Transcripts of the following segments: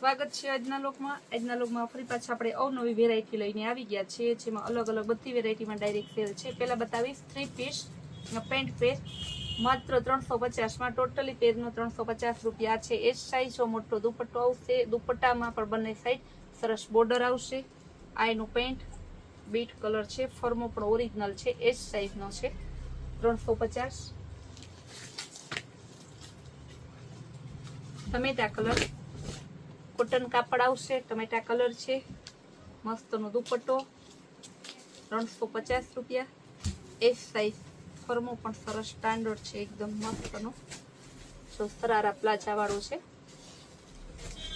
સ્વાગત છે આજના લોકમાં ફરી પાછા આપણે અવનવી વેરાયટી લઈને આવી ગયા છીએ, જેમાં અલગ અલગ બધી વેરાયટીમાં ડાયરેક્ટ સેલ છે. પહેલા બતાવીશ 3 પીસ પેન્ટ પેર, માત્ર 350માં. ટોટલી પેરનો 350 રૂપિયા છે. એસ સાઈઝ મોટો દુપટ્ટો આવશે. દુપટ્ટામાં પણ બંને સાઈડ સરસ બોર્ડર આવશે. આ એનું પેન્ટ બીટ કલર છે. ફર્મો પણ ઓરિજિનલ છે. એસ સાઈઝનો છે. 350. ટમેટા કલર કોટન કાપડ આવશે. ટમેટા કલર છે. મસ્તનો દુપટ્ટો 350 રૂપિયા. S size. ફર્મો પણ સરસ સ્ટાન્ડર્ડ છે, એકદમ મસ્તનો. જો સરારા પ્લાઝા વાળો છે.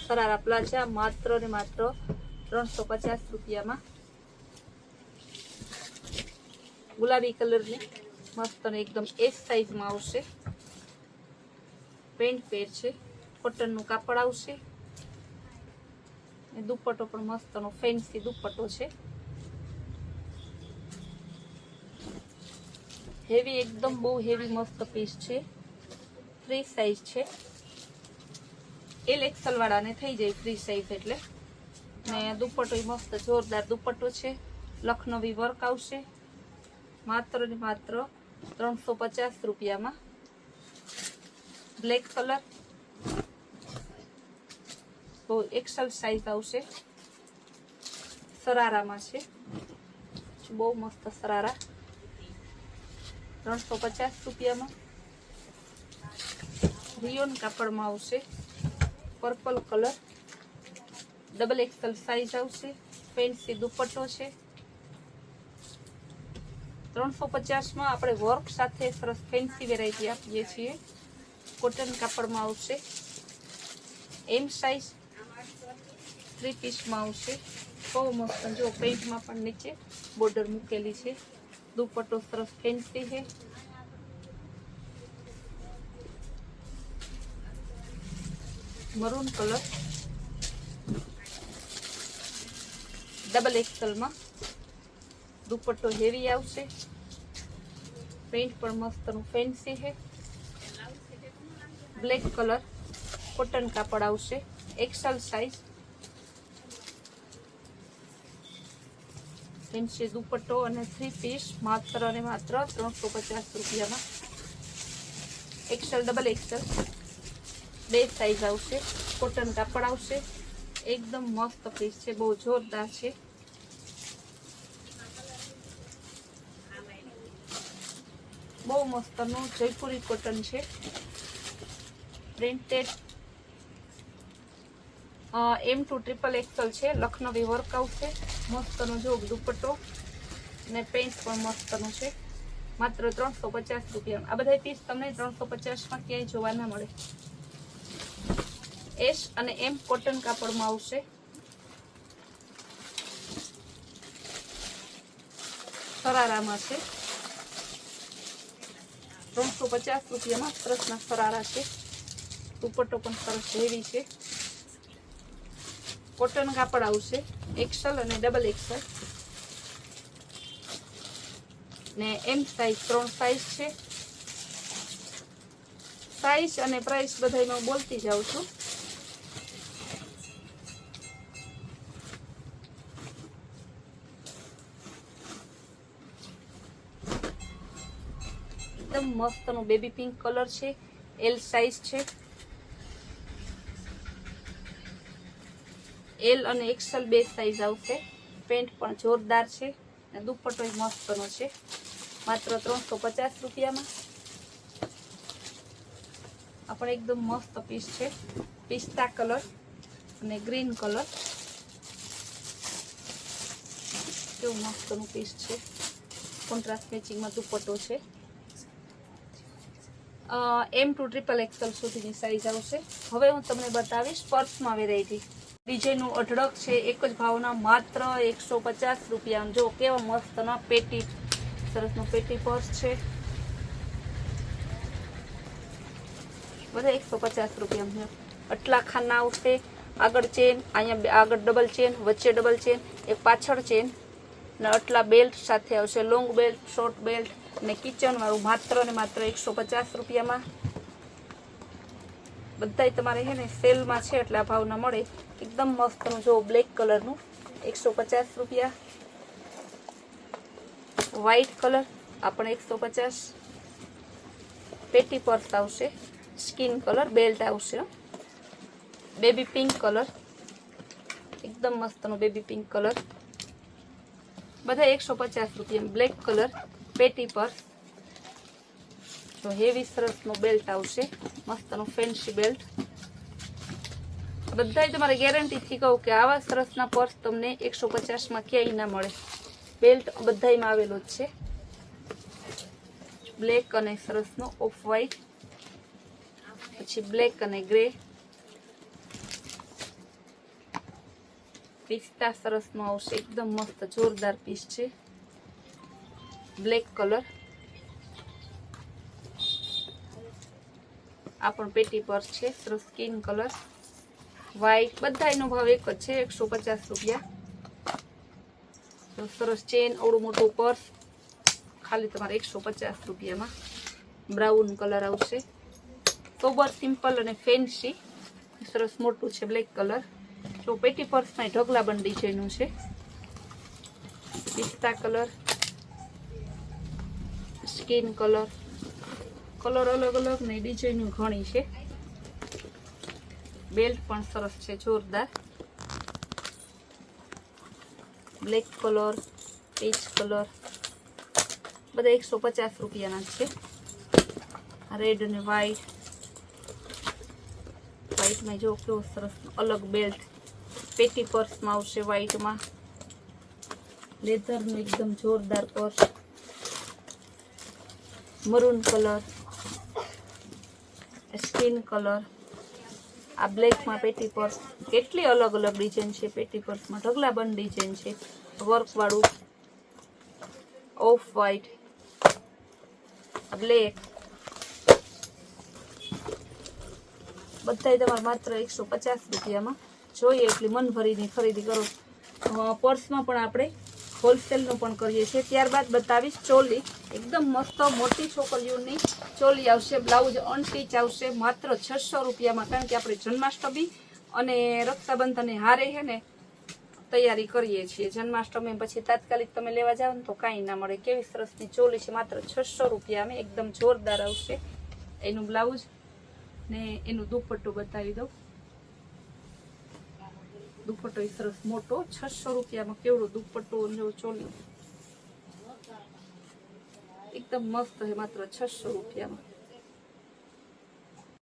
સરારા પ્લાઝા માત્ર ને માત્ર 350 રૂપિયામાં. ગુલાબી કલરની મસ્તનો એકદમ એસ સાઈઝમાં આવશે. પેન્ટ પેર છે. કોટનનું કાપડ આવશે. દુપટ્ટો પણ મસ્તનો ફેન્સી દુપટ્ટો છે. હેવી, એકદમ બહુ હેવી મસ્ત પીસ છે. ફ્રી સાઈઝ છે. એલ એક્સેલ વાળાને થઈ જાય ફ્રી સાઈઝ એટલે. ને દુપટ્ટો મસ્ત જોરદાર દુપટ્ટો છે. લખનવી વર્ક આવશે. માત્ર ને માત્ર 350 રૂપિયામાં. બ્લેક કલર બહુ એક્સેલ સાઈઝ આવશે. સરારામાં છે. બહુ મસ્ત સરારા 350 રૂપિયામાં. રિયોન કાપડમાં આવશે. Purple colour double XL size આવશે. ફેન્સી દુપટ્ટો છે. 350માં આપણે વર્ક સાથે સરસ ફેન્સી વેરાયટી આપીએ છીએ. કોટન કાપડમાં આવશે. એમ સાઈઝ 3 પીસમાં આવશે. બહુ મસ્ત. જો પેન્ટમાં પણ નીચે બોર્ડર મૂકેલી છે. દુપટ્ટો સરસ ફેન્સી છે. મરૂન કલર ડબલ એક્સેલમાં. દુપટ્ટો હેવી આવશે. પેન્ટ પણ મસ્તનું ફેન્સી છે. બ્લેક કલર કોટન કાપડ આવશે. Excel size. ફેન્સી દુપટ્ટો અને 3 પીસ માત્ર ને માત્ર 350 રૂપિયામાં. એક્સેલ ડબલ એક્સેલ બે સાઈઝ આવશે. કોટન કાપડ આવશે. એકદમ મસ્ત પીસ છે. બહુ જોરદાર છે. બહુ મસ્તનું જયપુરી કોટન છે. પ્રિન્ટેડ M2 ટ્રિપલ એક્સેલ છે. લખનવી વર્ક આવશે. મસ્તનો જો દુપટ્ટો ને પેન્ટ પણ મસ્તનું છે. માત્ર 350 રૂપિયા. આ બધા પીસ તમને 350માં ક્યાંય જોવા ના મળે. એસ અને એમ કોટન કાપડમાં આવશે. સરારામાં છે. 350 રૂપિયામાં સરસના સરારા છે. દુપટ્ટો પણ સરસ હેવી છે. કોટન કાપડ આવશે. એક્સેલ અને ડબલ એક્સેલ ને એમ સાઈઝ 3 સાઈઝ છે. સાઈઝ અને પ્રાઇસ બધામાં બોલતી જાઉં છું. એકદમ મસ્તનું બેબી પિંક કલર છે. એલ સાઈઝ છે. એલ અને એક્સેલ બે સાઈઝ આવશે. પેન્ટ પણ જોરદાર છે. અને દુપટ્ટો મસ્તનો છે. માત્ર 350 રૂપિયામાં. આ પણ એકદમ મસ્ત પીસ છે. પિસ્તા કલર અને ગ્રીન કલર. કેવું મસ્તનું પીસ છે. કોન્ટ્રાસ્ટ મેચિંગમાં દુપટ્ટો છે. M2 ટ્રિપલ એક્સેલ સુધીની સાઈઝ આવશે. હવે હું તમને બતાવીશ પર્સમાં વેરાયટી. ડિઝાઇનનું અઢળક છે. એક જ ભાવના માત્ર 150 રૂપિયા. જો કેવા મસ્તના પેટી, સરસનો પેટી પર્સ છે. બધા 150 રૂપિયા. આટલા ખાના આવશે. આગળ ચેન, અહીંયા આગળ ડબલ ચેન, વચ્ચે ડબલ ચેન, એક પાછળ ચેન ને આટલા બેલ્ટ સાથે આવશે. લોંગ બેલ્ટ, શોર્ટ બેલ્ટ ને કિચન વાળું માત્ર ને માત્ર 150 રૂપિયામાં. બધાય તમારે છે ને સેલમાં છે એટલે આ ભાવના મળે. એકદમ મસ્તનું જો બ્લેક કલરનું 150 રૂપિયા. વ્હાઈટ કલર આ પણ 150. પેટી પર્સ આવશે, સ્કિન કલર, બેલ્ટ આવશે. બેબી પિંક કલર, એકદમ મસ્તનો બેબી પિંક કલર, બધા 150 રૂપિયા. બ્લેક કલર પેટી પર્સ, જો હેવી સરસનો બેલ્ટ આવશે, મસ્તનો ફેન્સી બેલ્ટ. બધાય તમારે ગેરંટીથી કહું કે આવા સરસના પર્સ તમને 150માં ક્યાંય ના મળે. બેલ્ટ બધાયમાં આવેલો જ છે. બ્લેક અને સરસનો ઓફ વ્હાઈટ, પછી બ્લેક અને ગ્રે, પિસ્તા સરસનો આવશે, એકદમ મસ્ત જોરદાર પીસ છે. બ્લેક કલર, આ પણ પેટી પર્સ છે, સરસ સ્કિન કલર, વ્હાઈટ. બધાયનો ભાવ એક જ છે, 150 રૂપિયા. સરસ ચેન, આવડું મોટું પર્સ ખાલી તમારે 150 રૂપિયામાં. બ્રાઉન કલર આવશે, સોબર સિમ્પલ અને ફેન્સી, સરસ મોટું છે બ્લેક કલર. જો પેટી પર્સમાં ઢગલાબંધ ડિઝાઇનનું છે. પિસ્તા કલર, સ્કિન કલર, કલર અલગ અલગ ને ડિઝાઇન ઘણી છે. બેલ્ટ પણ સરસ છે, જોરદાર. બ્લેક કલર, પીચ કલર, બધા 150 રૂપિયાના છે. રેડ અને વ્હાઈટ, વ્હાઈટમાં જો કેવો સરસ અલગ બેલ્ટ. પેટી પર્સમાં આવશે વ્હાઈટમાં. લેધરનું એકદમ જોરદાર purse, maroon colour, skin colour, આ બ્લેકમાં પેટી પર્સ. કેટલી અલગ અલગ ડિઝાઇન છે પેટી પર્સમાં, ઢગલાબંધ ડિઝાઇન છે. વર્કવાળું, ઓફ વ્હાઈટ, બ્લેક, બધાય તમારે માત્ર 150 રૂપિયામાં. જોઈએ એટલી મન ભરીની ખરીદી કરો. પર્સમાં પણ આપણે હોલસેલનું પણ કરીએ છીએ. ત્યારબાદ બતાવીશ ચોલી. એકદમ મસ્ત મોટી છોકરીઓની ચોલી આવશે, બ્લાઉઝ અનસ્ટીચ આવશે, માત્ર 600 રૂપિયામાં. કારણ કે આપણે જન્માષ્ટમી અને રક્ષાબંધન હારે છે ને તૈયારી કરીએ છીએ. જન્માષ્ટમી પછી તાત્કાલિક તમે લેવા જાઓ ને તો કાંઈ ના મળે. કેવી સરસની ચોલી છે, માત્ર 600 રૂપિયામાં. એકદમ જોરદાર આવશે. એનું બ્લાઉઝ ને એનું દુપટ્ટો બતાવી દઉં. દુપટ્ટો એ સરસ મોટો, 600 રૂપિયામાં કેવડો દુપટ્ટો. ચોલી એકદમ મસ્ત છે, માત્ર 600 રૂપિયામાં.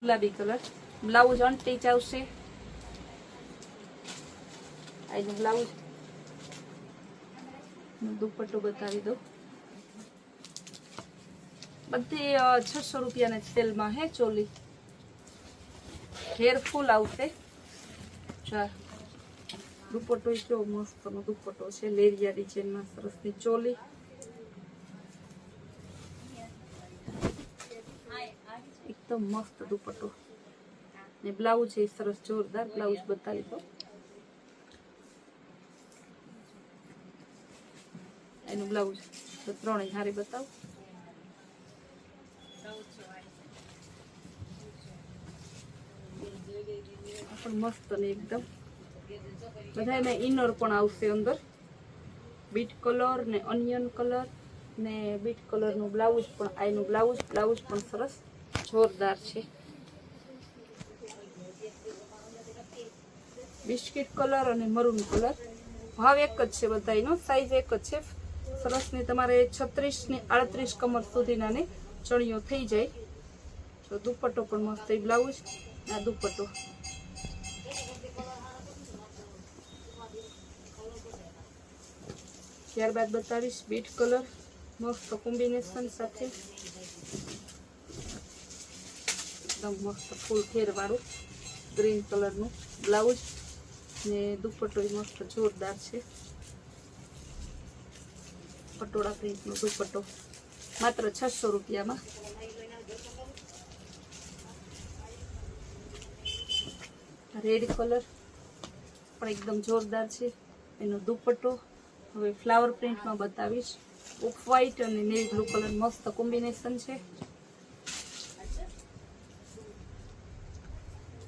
ગુલાબી કલર, બ્લાઉઝ અનસ્ટીચ આવશે. આનું બ્લાઉઝ, દુપટ્ટો બતાવી દો. બધી 600 રૂપિયાના સેલમાં હે ચોલી. હેર ફૂલ આવશે. દુપટ્ટો કેવો મસ્તનો દુપટ્ટો છે, લેરિયા ડિઝાઇનમાં સરસની ચોલી. એકદમ મસ્ત દુપટ્ટો ને બ્લાઉઝ એ સરસ જોરદાર બ્લાઉઝ બતાવી દો. એનું બ્લાઉઝ તો ત્રણેય હારી બતાવો. પણ મસ્ત ને એકદમ. બધા એમાં ઇનર પણ આવશે અંદર. બીટ કલર ને ઓનિયન કલર ને બીટ કલરનું બ્લાઉઝ પણ. આનું બ્લાઉઝ પણ સરસ જોરદાર છે. બિસ્કિટ કલર અને મરૂન કલર. ભાવ એક જ છે બધાનો, સાઈઝ એક જ છે. સરસની તમારે 36 ને 38 કમર સુધીના ને ચણિયો થઈ જાય. તો દુપટ્ટો પણ મસ્ત. બ્લાઉઝ આ દુપટ્ટો. ત્યારબાદ બતાવીશ બીટ કલર, મસ્ત કોમ્બિનેશન સાથે. એકદમ મસ્ત ફૂલ ઘેર વાળું ગ્રીન કલરનું બ્લાઉઝ ને દુપટ્ટો મસ્ત જોરદાર છે. પટોળા પ્રિન્ટનો દુપટ્ટો, માત્ર 600 રૂપિયામાં. રેડ કલર પણ એકદમ જોરદાર છે. એનો દુપટ્ટો હવે ફ્લાવર પ્રિન્ટમાં બતાવીશ. ઓફ વ્હાઈટ અને નેવી બ્લુ કલર મસ્ત કોમ્બિનેશન છે.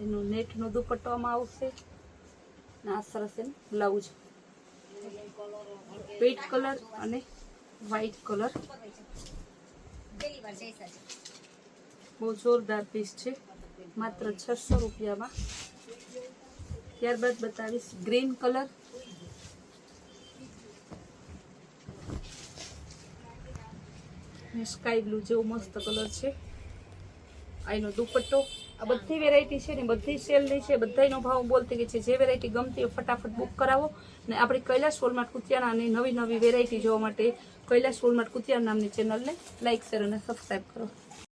એનો નેટનો દુપટ્ટો આમાં આવશે ને આ સરસ એનું બ્લાઉઝ પેટ કલર અને વ્હાઈટ કલર બહુ જોરદાર પીસ છે માત્ર 600 રૂપિયામાં. ત્યારબાદ બતાવીશ ગ્રીન કલર, સ્કાય બ્લુ જેવો મસ્ત કલર છે. આ એનો દુપટ્ટો. આ બધી વેરાયટી છે ને બધી સેલની છે. બધાનો ભાવ બોલતી ગઈ છે. જે વેરાયટી ગમતી હોય ફટાફટ બુક કરાવો. ને આપણી કૈલાશ વોલમાર્ટ કુતિયાણાની નવી નવી વેરાયટી જોવા માટે કૈલાશ વોલમાર્ટ કુતિયાણા નામની ચેનલને લાઈક શેર અને સબસ્ક્રાઈબ કરો.